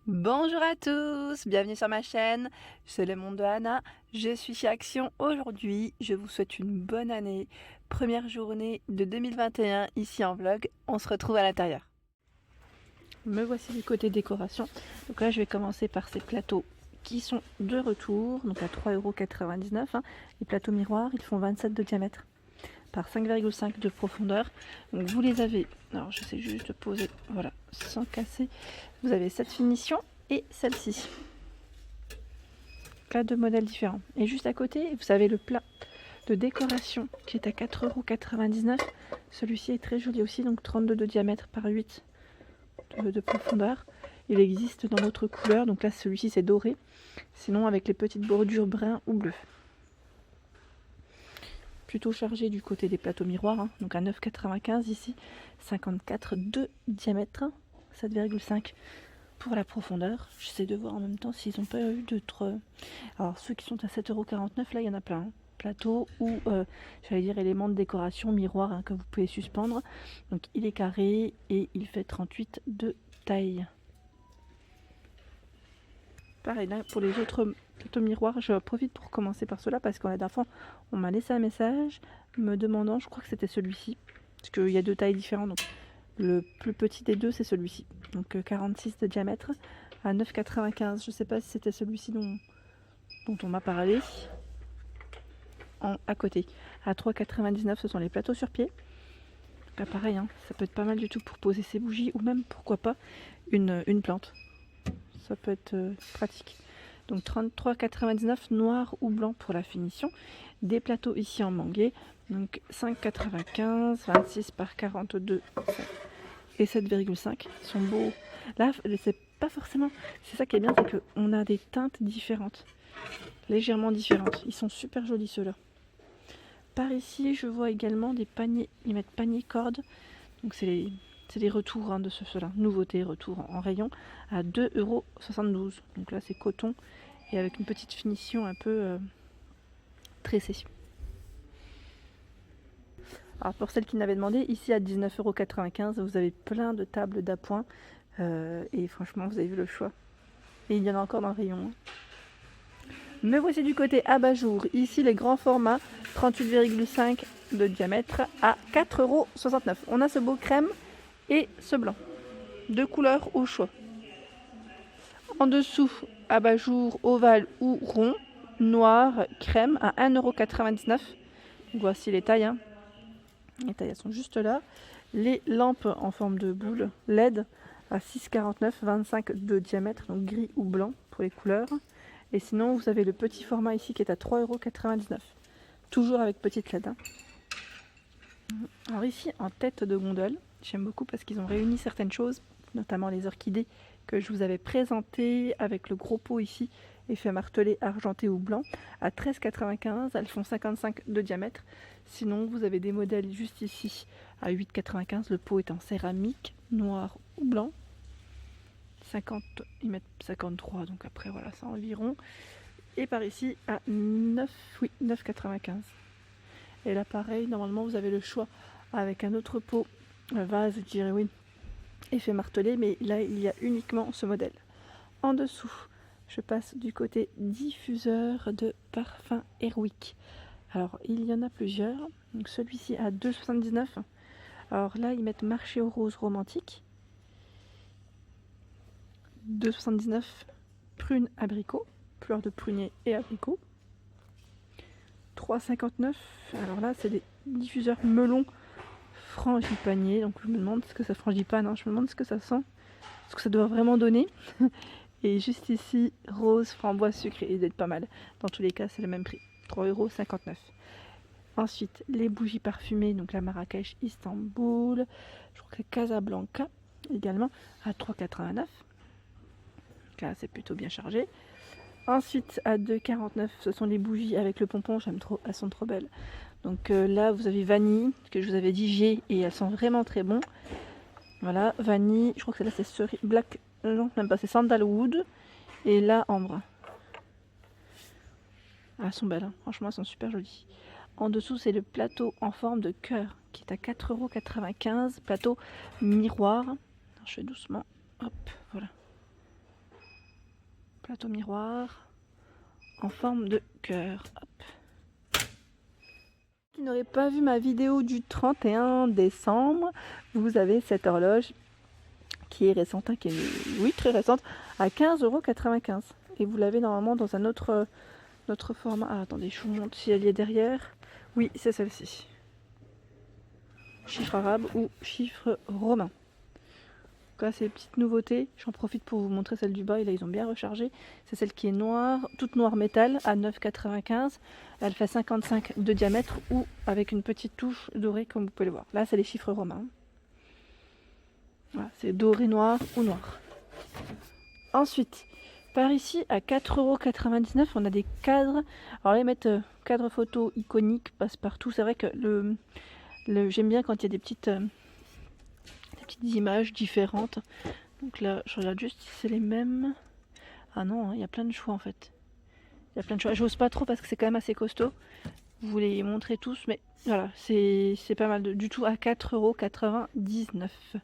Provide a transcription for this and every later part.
Bonjour à tous, bienvenue sur ma chaîne, c'est le monde de Anna, je suis chez Action. Aujourd'hui, je vous souhaite une bonne année, première journée de 2021 ici en vlog, on se retrouve à l'intérieur. Me voici du côté décoration, donc là je vais commencer par ces plateaux qui sont de retour, donc à 3,99 €, hein. Les plateaux miroirs, ils font 27 de diamètre par 5,5 de profondeur, donc vous les avez, alors j'essaie juste de poser, voilà, sans casser. Vous avez cette finition et celle-ci. Là, deux modèles différents. Et juste à côté, vous avez le plat de décoration qui est à 4,99 €. Celui-ci est très joli aussi, donc 32 de diamètre par 8 de profondeur. Il existe dans d'autres couleurs, donc là celui-ci c'est doré, sinon avec les petites bordures brun ou bleu. Plutôt chargé du côté des plateaux miroirs, hein. Donc à 9,95 € ici, 54 de diamètre, 7,5 pour la profondeur. J'essaie de voir en même temps s'ils n'ont pas eu d'autres. Alors ceux qui sont à 7,49 €, là il y en a plein, hein. Plateau ou j'allais dire éléments de décoration, miroir, hein, que vous pouvez suspendre. Donc il est carré et il fait 38 de taille. Pareil là pour les autres plateaux miroirs, je profite pour commencer par cela parce qu'en la dernière fois on m'a laissé un message me demandant, je crois que c'était celui-ci, parce qu'il y a deux tailles différentes, donc le plus petit des deux c'est celui-ci, donc 46 de diamètre à 9,95 €. Je sais pas si c'était celui-ci dont on m'a parlé. À côté à 3,99 € ce sont les plateaux sur pied. Donc là pareil, hein, ça peut être pas mal du tout pour poser ses bougies ou même pourquoi pas une plante, ça peut être pratique. Donc 33,99 € noir ou blanc pour la finition. Des plateaux ici en mangué, donc 5,95 €, 26 par 42 et 7,5 sont beaux. Là c'est pas forcément, c'est ça qui est bien, c'est qu'on a des teintes différentes, légèrement différentes. Ils sont super jolis ceux-là. Par ici, je vois également des paniers, ils mettent panier corde, donc c'est les retours, hein, de ceux-là, nouveauté, retour en rayon, à 2,72 €. Donc là c'est coton et avec une petite finition un peu tressée. Alors pour celles qui m'avaient demandé, ici à 19,95 € vous avez plein de tables d'appoint et franchement vous avez vu le choix. Et il y en a encore dans le rayon, hein. Me voici du côté abat-jour. Ici les grands formats, 38,5 de diamètre à 4,69 €. On a ce beau crème et ce blanc, deux couleurs au choix. En dessous, abat-jour ovale ou rond, noir, crème à 1,99 €. Voici les tailles, hein. Les tailles elles sont juste là. Les lampes en forme de boule LED à 6,49 €, 25 de diamètre, donc gris ou blanc pour les couleurs. Et sinon vous avez le petit format ici qui est à 3,99 €, toujours avec petite LED, hein. Alors ici en tête de gondole, j'aime beaucoup parce qu'ils ont réuni certaines choses, notamment les orchidées que je vous avais présentées avec le gros pot ici, effet martelé argenté ou blanc, à 13,95 €. Elles font 55 de diamètre. Sinon vous avez des modèles juste ici à 8,95 €. Le pot est en céramique, noir ou blanc. 50, ils mettent 53, donc après voilà, c'est environ. Et par ici à 9, oui, 9,95 €. Et là pareil, normalement vous avez le choix avec un autre pot, un vase, je dirais, oui, effet martelé, mais là il y a uniquement ce modèle. En dessous, je passe du côté diffuseur de parfum Airwick. Alors il y en a plusieurs, donc celui-ci à 2,79 €. Alors là ils mettent marché aux roses romantique, 2,79 € prune abricot, fleur de prunier et abricot, 3,59 €. Alors là c'est des diffuseurs melon frangipanier, donc je me demande ce que ça frangipane, hein, je me demande ce que ça sent, ce que ça doit vraiment donner. Et juste ici, rose, framboise, sucré, ils aident pas mal. Dans tous les cas, c'est le même prix, 3,59 €. Ensuite, les bougies parfumées, donc la Marrakech Istanbul, je crois que Casablanca également, à 3,89 €. Là, c'est plutôt bien chargé. Ensuite, à 2,49 €, ce sont les bougies avec le pompon, j'aime trop, elles sont trop belles. Donc là, vous avez vanille, que je vous avais dit G, et elles sont vraiment très bons. Voilà, vanille, je crois que celle-là c'est cerise, black, non, même pas, c'est sandalwood, et là, ambre. Ah, elles sont belles, hein. Franchement, elles sont super jolies. En dessous, c'est le plateau en forme de cœur, qui est à 4,95 €, plateau miroir. Alors, je fais doucement, hop, voilà. porte au miroir en forme de cœur. Hop. Qui n'aurait pas vu ma vidéo du 31 décembre, vous avez cette horloge qui est récente, hein, qui est, oui, très récente, à 15,95 €. Et vous l'avez normalement dans un autre format. Ah, attendez, je vous montre si elle y est derrière. Oui, c'est celle-ci. Chiffre arabe ou chiffre romain. Donc là, c'est les petites nouveautés. J'en profite pour vous montrer celle du bas. Et là, ils ont bien rechargé. C'est celle qui est noire, toute noire métal, à 9,95 €. Elle fait 55 de diamètre ou avec une petite touche dorée, comme vous pouvez le voir. Là, c'est les chiffres romains. Voilà, c'est doré noir ou noir. Ensuite, par ici, à 4,99 €, on a des cadres. Alors, les mettre cadre photo iconique, passe partout. C'est vrai que j'aime bien quand il y a des petites images différentes. Donc là, je regarde juste si c'est les mêmes. Ah non, hein, il y a plein de choix en fait. Il y a plein de choix. J'ose pas trop parce que c'est quand même assez costaud. Vous les montrez tous, mais voilà, c'est pas mal du tout à 4,99 €.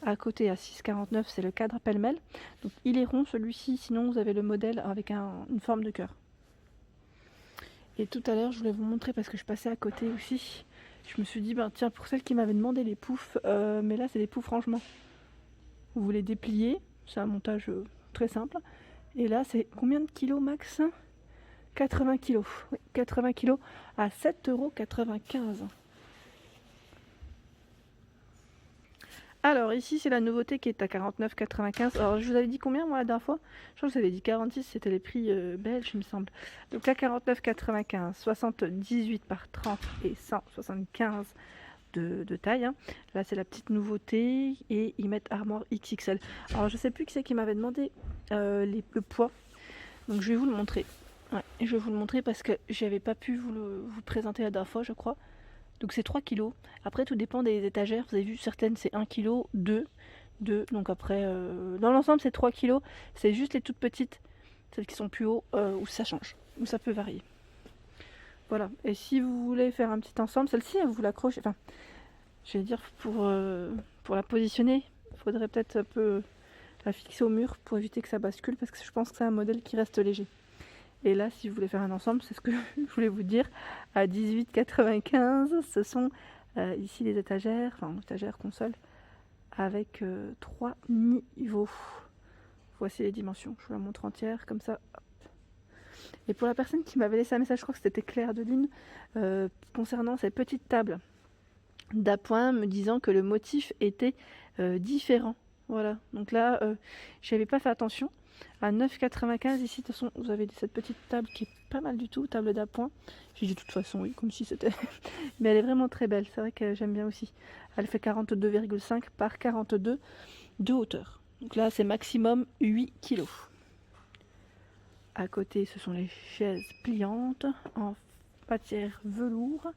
À côté, à 6,49 €, c'est le cadre pêle-mêle. Donc il est rond celui-ci, sinon vous avez le modèle avec une forme de cœur. Et tout à l'heure, je voulais vous montrer parce que je passais à côté aussi. Je me suis dit, ben tiens, pour celle qui m'avait demandé les poufs, mais là c'est des poufs rangement. Vous les dépliez, c'est un montage très simple. Et là, c'est combien de kilos max? 80 kilos. Oui, 80 kilos à 7,95 €. Alors ici c'est la nouveauté qui est à 49,95 €. Alors je vous avais dit combien moi la dernière fois? Je crois que je vous avais dit 46, c'était les prix belges il me semble. Donc là 49,95 €, 78 par 30 et 175 de taille. Hein. Là c'est la petite nouveauté et ils mettent armoire XXL. Alors je sais plus qui c'est qui m'avait demandé le poids. Donc je vais vous le montrer. Ouais, je vais vous le montrer parce que j'avais pas pu vous présenter la dernière fois je crois. Donc c'est 3 kg. Après tout dépend des étagères. Vous avez vu certaines c'est 1 kg, 2. Donc après dans l'ensemble c'est 3 kg. C'est juste les toutes petites, celles qui sont plus haut, où ça change, où ça peut varier. Voilà. Et si vous voulez faire un petit ensemble, celle-ci vous l'accrochez. Enfin, je vais dire pour la positionner, il faudrait peut-être un peu la fixer au mur pour éviter que ça bascule parce que je pense que c'est un modèle qui reste léger. Et là, si vous voulez faire un ensemble, c'est ce que je voulais vous dire, à 18,95 €, ce sont ici les étagères, enfin étagères console, avec 3 niveaux. Voici les dimensions, je vous la montre entière, comme ça. Hop. Et pour la personne qui m'avait laissé un message, je crois que c'était Claire de Lune, concernant ces petites tables d'appoint, me disant que le motif était différent. Voilà, donc là, je n'avais pas fait attention. À 9,95 € ici, de toute façon, vous avez cette petite table qui est pas mal du tout, table d'appoint. J'ai dit de toute façon, oui, comme si c'était... Mais elle est vraiment très belle, c'est vrai que j'aime bien aussi. Elle fait 42,5 par 42 de hauteur. Donc là, c'est maximum 8 kg. À côté, ce sont les chaises pliantes en matière velours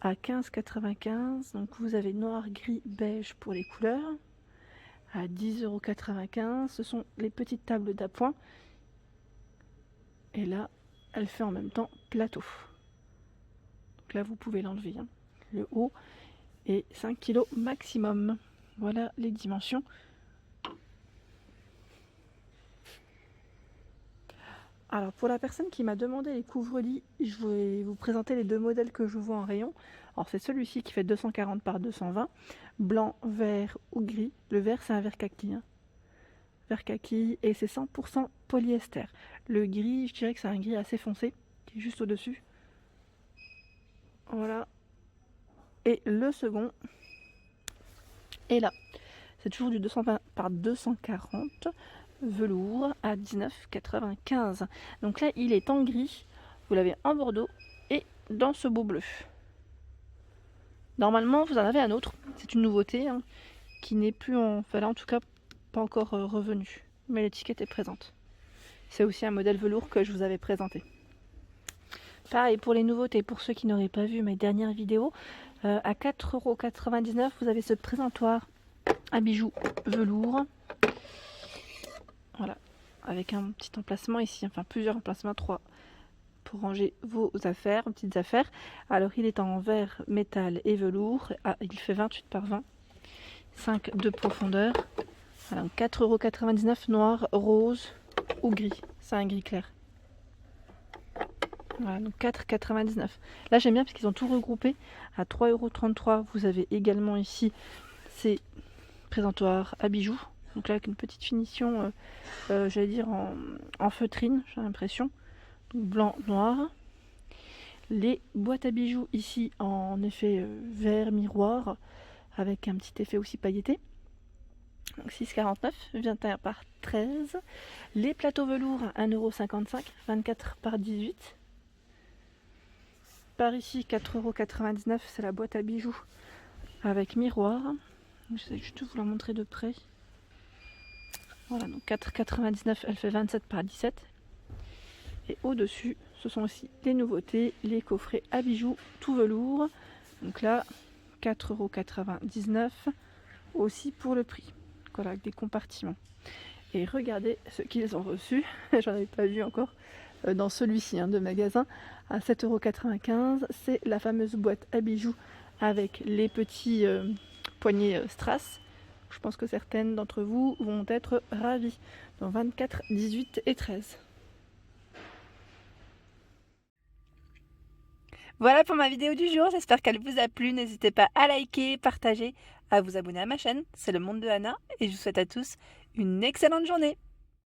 à 15,95 €. Donc vous avez noir, gris, beige pour les couleurs. À 10,95 €, ce sont les petites tables d'appoint. Et là, elle fait en même temps plateau. Donc là, vous pouvez l'enlever. Hein. Le haut est 5 kg maximum. Voilà les dimensions. Alors, pour la personne qui m'a demandé les couvre-lits, je vais vous présenter les deux modèles que je vois en rayon. Alors, c'est celui-ci qui fait 240 par 220, blanc, vert ou gris. Le vert, c'est un vert kaki. Hein. Vert kaki et c'est 100% polyester. Le gris, je dirais que c'est un gris assez foncé, qui est juste au-dessus. Voilà. Et le second est là. C'est toujours du 220 par 240. Velours à 19,95 €. Donc là, il est en gris. Vous l'avez en bordeaux et dans ce beau bleu. Normalement, vous en avez un autre. C'est une nouveauté hein, qui n'est plus en... Enfin là, en tout cas, pas encore revenu. Mais l'étiquette est présente. C'est aussi un modèle velours que je vous avais présenté. Pareil pour les nouveautés. Pour ceux qui n'auraient pas vu mes dernières vidéos, à 4,99 €, vous avez ce présentoir à bijoux velours. Voilà, avec un petit emplacement ici, enfin plusieurs emplacements, 3 pour ranger vos affaires, petites affaires. Alors il est en verre, métal et velours. Ah, il fait 28 par 20, 5 de profondeur. Voilà, 4,99 € noir, rose ou gris. C'est un gris clair. Voilà, donc 4,99 €. Là j'aime bien parce qu'ils ont tout regroupé à 3,33 €. Vous avez également ici ces présentoirs à bijoux. Donc là avec une petite finition, j'allais dire en feutrine, j'ai l'impression. Donc blanc, noir. Les boîtes à bijoux ici en effet vert miroir avec un petit effet aussi pailleté. Donc 6,49 €, 21 par 13. Les plateaux velours à 1,55 €, 24 par 18. Par ici 4,99 €, c'est la boîte à bijoux avec miroir. J'essaie juste de vous la montrer de près. Voilà, donc 4,99 €, elle fait 27 par 17. Et au-dessus, ce sont aussi les nouveautés, les coffrets à bijoux tout velours. Donc là, 4,99 € aussi pour le prix. Voilà, avec des compartiments. Et regardez ce qu'ils ont reçu. J'en avais pas vu encore dans celui-ci de magasin. À 7,95 €, c'est la fameuse boîte à bijoux avec les petits poignets strass. Je pense que certaines d'entre vous vont être ravies. Dans 24, 18 et 13. Voilà pour ma vidéo du jour, j'espère qu'elle vous a plu. N'hésitez pas à liker, partager, à vous abonner à ma chaîne. C'est le monde de Anna et je vous souhaite à tous une excellente journée.